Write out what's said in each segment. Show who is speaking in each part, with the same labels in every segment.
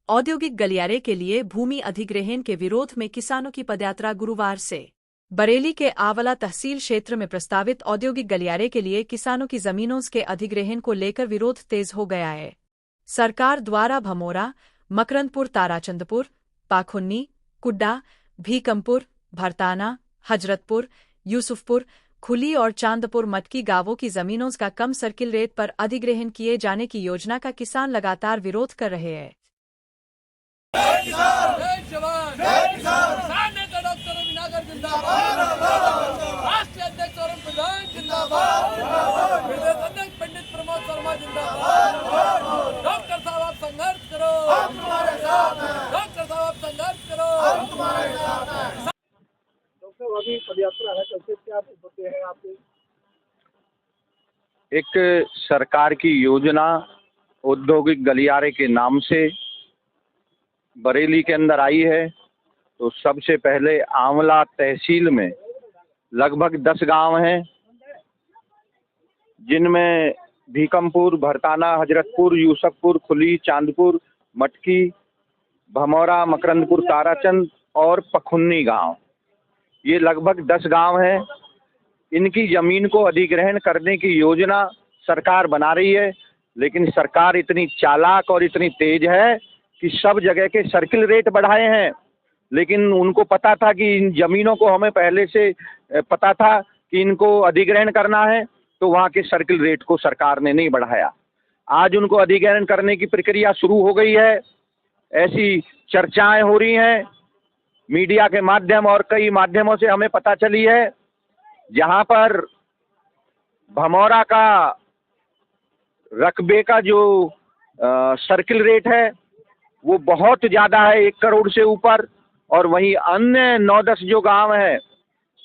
Speaker 1: औद्योगिक गलियारे के लिए भूमि अधिग्रहण के विरोध में किसानों की पदयात्रा गुरुवार से बरेली के आंवला तहसील क्षेत्र में प्रस्तावित औद्योगिक गलियारे के लिए किसानों की जमीनों के अधिग्रहण को लेकर विरोध तेज हो गया है। सरकार द्वारा भमोरा, मकरंदपुर, ताराचंदपुर, पाखुन्नी, कुड्डा, भीकमपुर, भरताना, हजरतपुर, यूसुफपुर, खुली और चांदपुर मटकी गांवों की जमीनों का कम सर्किल रेट पर अधिग्रहण किए जाने की योजना का किसान लगातार विरोध कर रहे हैं।
Speaker 2: राष्ट्रीय अध्यक्ष और प्रधान जिंदाबाद, पंडित प्रमोद शर्मा जिंदाबाद। डॉक्टर साहब आप संघर्ष करो, हम तुम्हारे साथ हैं। डॉक्टर साहब आप संघर्ष करो, हम तुम्हारे साथ हैं। डॉक्टर अभी पदयात्रा है, कैसे क्या होते हैं आपके?
Speaker 3: एक सरकार की योजना औद्योगिक गलियारे के नाम से बरेली के अंदर आई है। तो सबसे पहले आंवला तहसील में लगभग 10 गांव हैं, जिनमें भीकमपुर, भरताना, हजरतपुर, यूसुफपुर, खुली, चांदपुर, मटकी, भमोरा, मकरंदपुर, ताराचंद और पखुन्नी गांव, ये लगभग 10 गांव हैं। इनकी ज़मीन को अधिग्रहण करने की योजना सरकार बना रही है, लेकिन सरकार इतनी चालाक और इतनी तेज है कि सब जगह के सर्किल रेट बढ़ाए हैं। लेकिन उनको पता था कि इन ज़मीनों को हमें पहले से पता था कि इनको अधिग्रहण करना है, तो वहाँ के सर्किल रेट को सरकार ने नहीं बढ़ाया। आज उनको अधिग्रहण करने की प्रक्रिया शुरू हो गई है। ऐसी चर्चाएं हो रही हैं मीडिया के माध्यम और कई माध्यमों से हमें पता चली है, जहाँ पर भमोरा का रकबे का जो सर्किल रेट है वो बहुत ज़्यादा है, 1 करोड़ से ऊपर, और वहीं अन्य 9-10 जो गांव हैं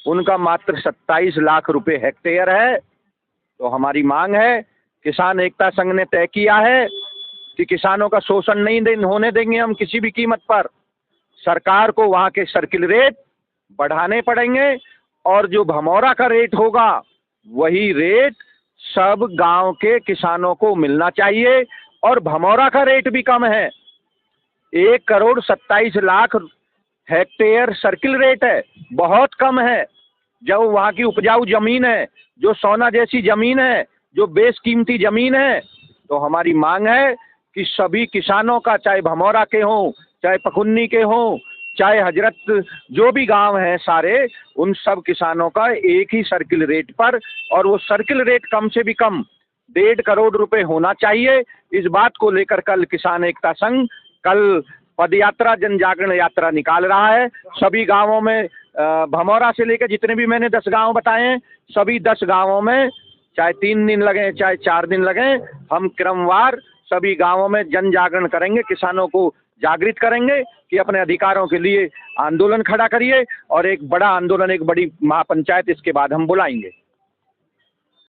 Speaker 3: उनका मात्र 27 लाख रुपए हेक्टेयर है। तो हमारी मांग है, किसान एकता संघ ने तय किया है कि किसानों का शोषण नहीं होने देंगे हम किसी भी कीमत पर। सरकार को वहाँ के सर्किल रेट बढ़ाने पड़ेंगे और जो भमोरा का रेट होगा वही रेट सब गांव के किसानों को मिलना चाहिए। और भमोरा का रेट भी कम है, 1 crore 27 lakh hectare circle rate है, बहुत कम है। जब वहाँ की उपजाऊ जमीन है, जो सोना जैसी जमीन है, जो बेशकीमती जमीन है, तो हमारी मांग है कि सभी किसानों का, चाहे भमोरा के हों, चाहे पखुन्नी के हों, चाहे हजरत, जो भी गांव हैं सारे, उन सब किसानों का एक ही सर्किल रेट पर, और वो सर्किल रेट कम से भी कम 1.5 करोड़ रुपए होना चाहिए। इस बात को लेकर कल किसान एकता संघ कल पदयात्रा, जन जागरण यात्रा निकाल रहा है। सभी गांवों में, भमोरा से लेकर जितने भी मैंने 10 गांव बताए हैं, सभी 10 गांवों में चाहे 3 दिन लगें चाहे 4 दिन लगें, हम क्रमवार सभी गांवों में जन जागरण करेंगे, किसानों को जागृत करेंगे कि अपने अधिकारों के लिए आंदोलन खड़ा करिए, और एक बड़ा आंदोलन, एक बड़ी महापंचायत इसके बाद हम बुलाएंगे।